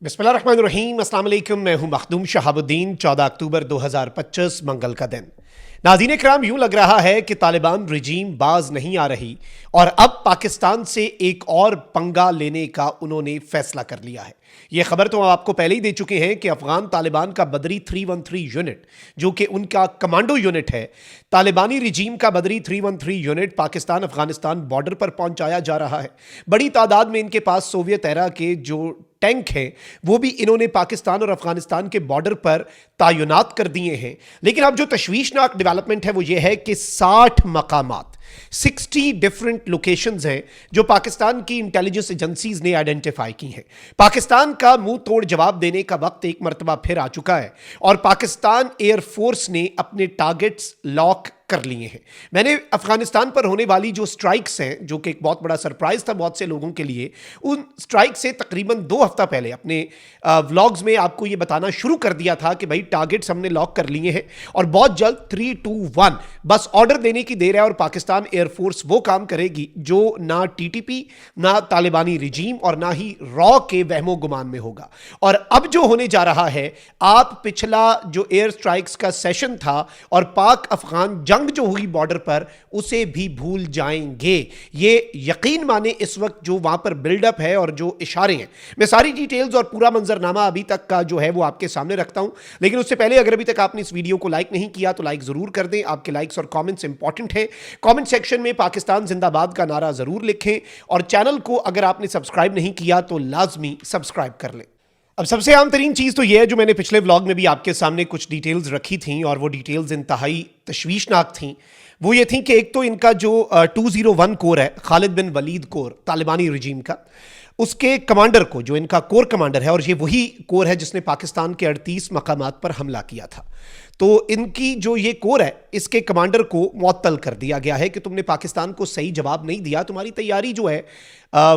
बिस्मिल्लाहिर्रहमानिर्रहीम, अस्सलाम वालेकुम। मैं हूं मखदूम शहाबुद्दीन। 14 अक्टूबर 2025 मंगल का दिन। नाज़रीन कराम, यूं लग रहा है कि तालिबान रजीम बाज नहीं आ रही और अब पाकिस्तान से एक और पंगा लेने का उन्होंने फैसला कर लिया है। यह खबर तो हम आपको पहले ही दे चुके हैं कि अफगान तालिबान का बदरी 313 यूनिट, जो कि उनका कमांडो यूनिट है, तालिबानी रजीम का बदरी 313 यूनिट पाकिस्तान अफगानिस्तान बॉर्डर पर पहुंचाया जा रहा है। बड़ी तादाद में इनके पास सोवियत एरा के जो टैंक हैं वो भी इन्होंने पाकिस्तान और अफगानिस्तान के बॉर्डर पर तैनात कर दिए हैं। लेकिन अब जो तशवीशनाक डेवलपमेंट है वो ये है कि 60 मकामात, 60 डिफरेंट लोकेशंस हैं जो पाकिस्तान की इंटेलिजेंस एजेंसीज ने आइडेंटिफाई की हैं। पाकिस्तान का मुंह तोड़ जवाब देने का वक्त एक मरतबा फिर आ चुका है और पाकिस्तान एयरफोर्स ने अपने टारगेट्स लॉक कर लिए हैं। मैंने अफगानिस्तान पर होने वाली जो स्ट्राइक्स हैं, जो कि एक बहुत बड़ा सरप्राइज था बहुत से लोगों के लिए, उन स्ट्राइक से तकरीबन 2 हफ्ता पहले अपने व्लॉग्स में आपको यह बताना शुरू कर दिया था कि भाई टारगेट्स हमने लॉक कर लिए हैं और बहुत जल्द 3, 2, 1 बस ऑर्डर देने की देर है और पाकिस्तान एयरफोर्स वो काम करेगी जो ना टीटीपी, ना तालिबानी रजीम और ना ही रॉ के वहमो गुमान में होगा। और अब जो होने जा रहा है, आप पिछला जो एयर स्ट्राइक्स का सेशन था और पाक अफगान जंग जो हुई बॉर्डर पर, उसे भी भूल जाएंगे। ये यकीन माने इस वक्त जो वहां पर बिल्डअप है और जो इशारे हैं, मैं सारी डिटेल्स और पूरा मंजरनामा अभी तक का जो है वो आपके सामने रखता हूं। लेकिन उससे पहले अगर अभी तक आपने इस वीडियो को लाइक नहीं किया तो लाइक जरूर कर दें। आपके लाइक्स और कमेंट्स इंपॉर्टेंट हैं। कमेंट सेक्शन में पाकिस्तान जिंदाबाद का नारा जरूर लिखें और चैनल को अगर आपने सब्सक्राइब नहीं किया तो लाजमी सब्सक्राइब कर लें। अब सबसे आम तरीन चीज़ तो यह है, जो मैंने पिछले व्लॉग में भी आपके सामने कुछ डिटेल्स रखी थी और वो डिटेल्स इंतहाई तशवीशनाक थी। वो ये थी कि एक तो इनका जो 201 कोर है, खालिद बिन वलीद कोर तालिबानी रजीम का, उसके कमांडर को, जो इनका कोर कमांडर है और ये वही कोर है जिसने पाकिस्तान के 38 मकामात पर हमला किया था, तो इनकी जो ये कोर है इसके कमांडर को मुअत्तल कर दिया गया है कि तुमने पाकिस्तान को सही जवाब नहीं दिया, तुम्हारी तैयारी जो है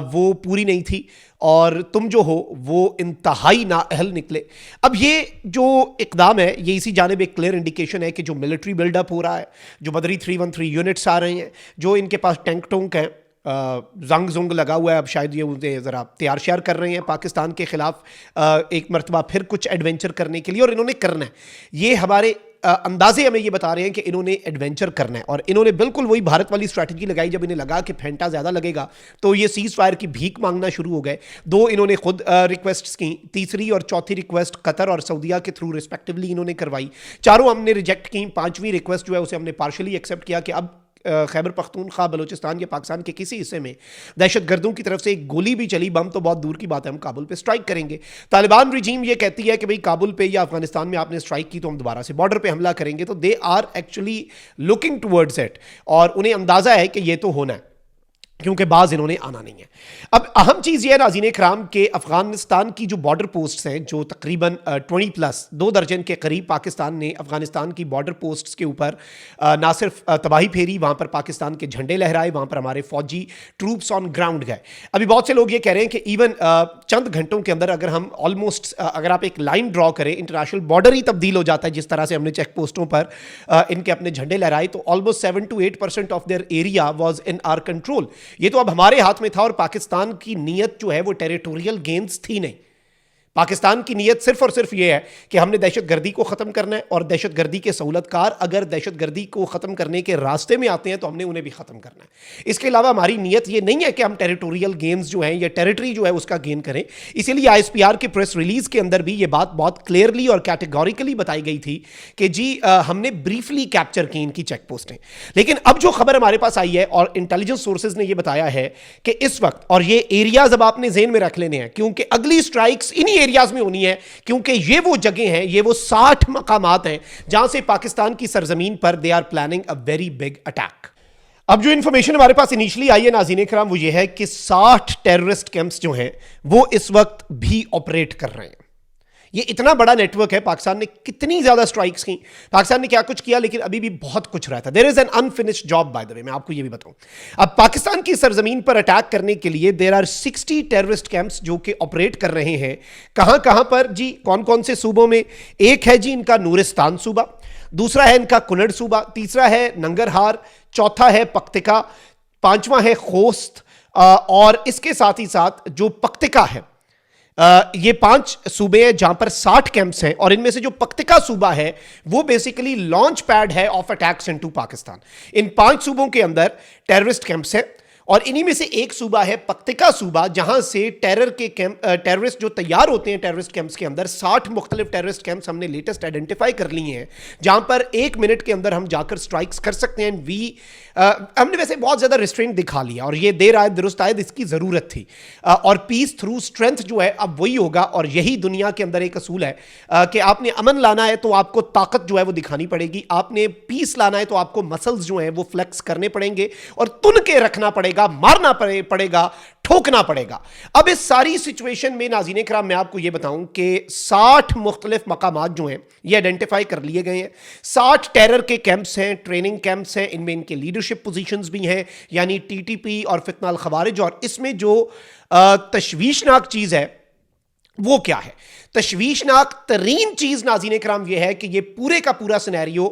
वो पूरी नहीं थी और तुम जो हो वो इंतहाई नाअहल निकले। अब ये जो इकदाम है ये इसी जानिब एक क्लियर इंडिकेशन है कि जो मिलिट्री बिल्डअप हो रहा है, जो बदरी 313 यूनिट्स आ रहे हैं, जो इनके पास टैंक टोंक हैं, जंग जुंग लगा हुआ है, अब शायद ये उन्हें ज़रा तैयार श्यार कर रहे हैं पाकिस्तान के ख़िलाफ़ एक मरतबा फिर कुछ एडवेंचर करने के लिए, और इन्होंने करना है। ये हमारे अंदाजे हमें ये बता रहे हैं कि इन्होंने एडवेंचर करना है और इन्होंने बिल्कुल वही भारत वाली स्ट्रैटेजी लगाई। जब इन्हें लगा कि फेंटा ज़्यादा लगेगा तो ये सीज़ फायर की भीख मांगना शुरू हो गए। 2 इन्होंने खुद रिक्वेस्ट की, तीसरी और चौथी रिक्वेस्ट कतर और सऊदीया के थ्रू रिस्पेक्टिवली इन्होंने करवाई। चारों हमने रिजेक्ट की। 5वीं रिक्वेस्ट जो है उसे हमने पार्शली एक्सेप्ट किया कि अब खैबर पख्तूनख्वा बलूचिस्तान या पाकिस्तान के किसी हिस्से में दहशतगर्दों की तरफ से एक गोली भी चली, बम तो बहुत दूर की बात है, हम काबुल पे स्ट्राइक करेंगे। तालिबान रजीम ये कहती है कि भाई काबुल पे या अफगानिस्तान में आपने स्ट्राइक की तो हम दोबारा से बॉर्डर पे हमला करेंगे। तो they are actually looking towards it और उन्हें अंदाजा है कि ये तो होना है, क्योंकि बाज इन्होंने आना नहीं है। अब अहम चीज़ यह है नाज़रीन कराम के अफगानिस्तान की जो बॉर्डर पोस्ट्स हैं, जो तकरीबन 20+ 2 दर्जन के करीब पाकिस्तान ने अफगानिस्तान की बॉर्डर पोस्ट्स के ऊपर ना सिर्फ तबाही फेरी, वहाँ पर पाकिस्तान के झंडे लहराए, वहाँ पर हमारे फौजी ट्रूप्स ऑन ग्राउंड गए। अभी बहुत से लोग ये कह रहे हैं कि इवन चंद घंटों के अंदर अगर हम ऑलमोस्ट अगर आप एक लाइन ड्रॉ करें, इंटरनेशनल बॉर्डर ही तब्दील हो जाता है जिस तरह से हमने चेक पोस्टों पर इनके अपने झंडे लहराए, तो almost 7 to 8% of their area was in are control. ये तो अब हमारे हाथ में था और पाकिस्तान की नीयत जो है वो टेरिटोरियल गेन्स थी नहीं। पाकिस्तान की नीयत सिर्फ और सिर्फ ये है कि हमने दहशतगर्दी को ख़त्म करना है और दहशतगर्दी के सहूलतकार अगर दहशतगर्दी को ख़त्म करने के रास्ते में आते हैं तो हमने उन्हें भी ख़त्म करना है। इसके अलावा हमारी नीयत ये नहीं है कि हम टेरिटोरियल गेन्स जो हैं या टेरिटरी जो है उसका गेन करें। इसीलिए ISPR के प्रेस रिलीज के अंदर भी ये बात बहुत क्लियरली और कैटेगोरिकली बताई गई थी कि जी हमने ब्रीफली कैप्चर की इनकी चेक पोस्टें। लेकिन अब जो खबर हमारे पास आई है और इंटेलिजेंस सोर्सेज ने यह बताया है कि इस वक्त, और ये एरियाज अब आपने जेहन में रख लेने हैं क्योंकि अगली स्ट्राइक्स इन्हीं एरियाज में होनी है, क्योंकि ये वो जगह हैं, ये वो 60 मकामात हैं जहां से पाकिस्तान की सरजमीन पर they are planning a very big attack. अब जो इंफॉर्मेशन हमारे पास इनिशियली आई है नाज़रीन कराम वो ये है कि 60 टेररिस्ट कैंप्स जो हैं वो इस वक्त भी ऑपरेट कर रहे हैं। ये इतना बड़ा नेटवर्क है। पाकिस्तान ने कितनी ज्यादा स्ट्राइक्स की, पाकिस्तान ने क्या कुछ किया, लेकिन अभी भी बहुत कुछ रहा था। There is an unfinished job by the way, मैं आपको ये भी बताऊं। अब पाकिस्तान की सरजमीन पर अटैक करने के लिए देयर आर 60 टेररिस्ट कैंप्स जो कि ऑपरेट कर रहे हैं। कहां कहां पर जी, कौन कौन से सूबों में? एक है जी इनका नूरिस्तान सूबा, दूसरा है इनका कुनड़ सूबा, तीसरा है नंगरहार, चौथा है पख्तिका, पांचवा है खोस्त और इसके साथ ही साथ जो पख्तिका है ये 5 सूबे हैं जहां पर 60 कैंप्स हैं और इनमें से जो पक्तिका सूबा है वो बेसिकली लॉन्च पैड है ऑफ अटैक्स इनटू पाकिस्तान। इन 5 सूबों के अंदर टेररिस्ट कैंप्स हैं और इन्हीं में से एक सूबा है पक्तिका सूबा, जहां से टेररिस्ट जो तैयार होते हैं टेररिस्ट कैंप्स के अंदर। 60 मुख्तलिफ टेररिस्ट कैंप्स हमने लेटेस्ट आइडेंटिफाई कर लिए हैं जहां पर 1 मिनट के अंदर हम जाकर स्ट्राइक्स कर सकते हैं। हमने वैसे बहुत ज्यादा रिस्ट्रेंट दिखा लिया और ये देर आए दुरुस्त आए, इसकी जरूरत थी। और पीस थ्रू स्ट्रेंथ जो है अब वही होगा और यही दुनिया के अंदर एक असूल है कि आपने अमन लाना है तो आपको ताकत जो है वो दिखानी पड़ेगी, आपने पीस लाना है तो आपको मसल्स जो है वो फ्लेक्स करने पड़ेंगे और तुन के रखना पड़ेगा, मारना पड़ेगा, ठोकना पड़ेगा। अब इस सारी सिचुएशन में नाज़रीन किराम मैं आपको यह बताऊं कि 60 मुख्तलिफ मकामात जो हैं ये आइडेंटिफाई कर लिए गए हैं। 60 टेरर के कैंप्स हैं, ट्रेनिंग कैंप्स हैं, इनमें इनके लीडरशिप पोजीशंस भी हैं, यानी टीटीपी और फितना अल खवारिज। और इसमें जो तशवीशनाक चीज़ है वो क्या है? तशवीशनाक तरीन चीज नाज़रीन किराम यह है कि यह पूरे का पूरा सिनेरियो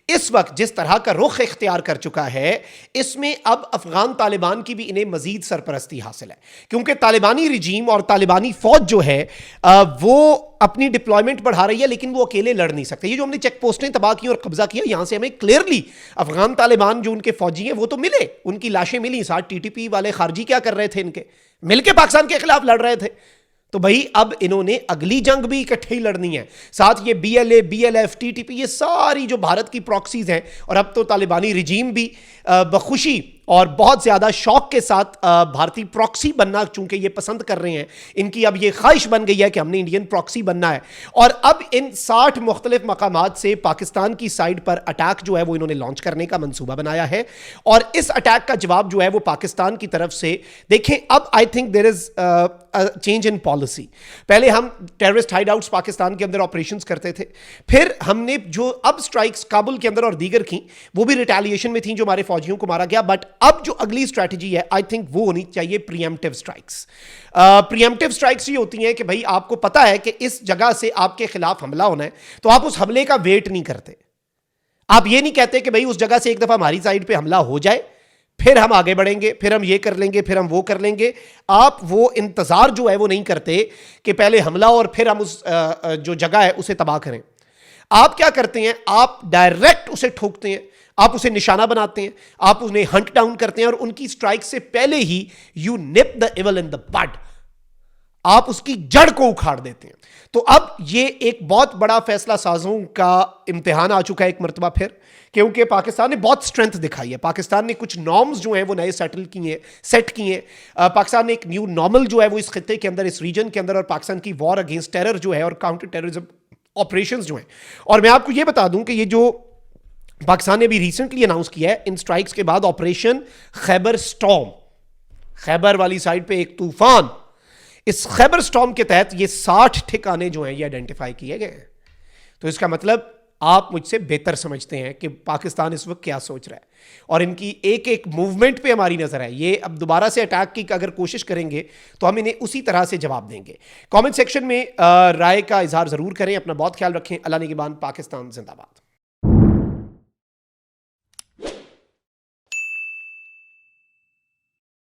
इस वक्त जिस तरह का रुख इख्तियार कर चुका है, इसमें अब अफगान तालिबान की भी इन्हें मजीद सरपरस्ती हासिल है, क्योंकि तालिबानी रिजीम और तालिबानी फौज जो है वो अपनी डिप्लॉयमेंट बढ़ा रही है, लेकिन वो अकेले लड़ नहीं सकते। ये जो हमने चेक पोस्टें तबाह की और कब्जा किया, यहां से हमें क्लियरली अफगान तालिबान जो उनके फौजी हैं वो तो मिले, उनकी लाशें मिली। साथ टीटीपी वाले खारजी क्या कर रहे थे? इनके मिलके पाकिस्तान के खिलाफ लड़ रहे थे। तो भाई अब इन्होंने अगली जंग भी इकट्ठे ही लड़नी है। साथ ये बीएलए, बीएलएफ, टीटीपी, ये सारी जो भारत की प्रॉक्सीज हैं, और अब तो तालिबानी रिजीम भी बखुशी और बहुत ज़्यादा शौक के साथ भारतीय प्रॉक्सी बनना चूंकि ये पसंद कर रहे हैं, इनकी अब ये ख्वाहिश बन गई है कि हमने इंडियन प्रॉक्सी बनना है। और अब इन 60 मुख्तलिफ मकामात से पाकिस्तान की साइड पर अटैक जो है वो इन्होंने लॉन्च करने का मंसूबा बनाया है और इस अटैक का जवाब जो है वो पाकिस्तान की तरफ से देखें। अब I think there is change in policy. पहले हम टेररिस्ट हाइडआउट्स पाकिस्तान के अंदर ऑपरेशंस करते थे, फिर हमने जो अब स्ट्राइक्स काबुल के अंदर और दीगर की वो भी रिटेलिएशन में थी, जो हमारे फौजियों को मारा गया। बट अब जो अगली स्ट्रैटेजी है आई थिंक वो होनी चाहिए प्रीएम्प्टिव स्ट्राइक्स। प्रीएम्प्टिव स्ट्राइक्स ये होती हैं कि भाई आपको पता है कि इस जगह से आपके खिलाफ हमला होना है, तो आप उस हमले का वेट नहीं करते। आप ये नहीं कहते कि भाई उस जगह से एक दफा हमारी साइड पे हमला हो जाए फिर हम आगे बढ़ेंगे, फिर हम ये कर लेंगे, फिर हम वो कर लेंगे। आप वो इंतजार जो है वो नहीं करते कि पहले हमला और फिर हम उस जो जगह है उसे तबाह करें। आप क्या करते हैं? आप डायरेक्ट उसे ठोकते हैं, आप उसे निशाना बनाते हैं, आप उन्हें हंट डाउन करते हैं और उनकी स्ट्राइक से पहले ही you nip the evil in the bud, आप उसकी जड़ को उखाड़ देते हैं। तो अब ये एक बहुत बड़ा फैसला साजों का इम्तिहान आ चुका है एक मरतबा फिर, क्योंकि पाकिस्तान ने बहुत स्ट्रेंथ दिखाई है। पाकिस्तान ने कुछ नॉर्म्स जो हैं वो नए सेट किए हैं। पाकिस्तान ने एक न्यू नॉर्मल जो है वो इस खित्ते के अंदर, इस रीजन के अंदर, और पाकिस्तान की वॉर अगेंस्ट टेरर जो है और काउंटर टेररिज्म ऑपरेशंस जो हैं। और मैं आपको ये बता दूं कि ये जो पाकिस्तान ने भी रिसेंटली अनाउंस किया है इन स्ट्राइक्स के बाद, ऑपरेशन खैबर स्टॉर्म, खैबर वाली साइड पे एक तूफान, इस खैबर स्टॉर्म के तहत ये 60 ठिकाने जो हैं ये आइडेंटिफाई किए गए हैं। तो इसका मतलब आप मुझसे बेहतर समझते हैं कि पाकिस्तान इस वक्त क्या सोच रहा है और इनकी एक एक मूवमेंट पे हमारी नजर है। ये अब दोबारा से अटैक की अगर कोशिश करेंगे तो हम इन्हें उसी तरह से जवाब देंगे। कमेंट सेक्शन में राय का इजहार जरूर करें। अपना बहुत ख्याल रखें। अल्लाह निगहबान। पाकिस्तान जिंदाबाद।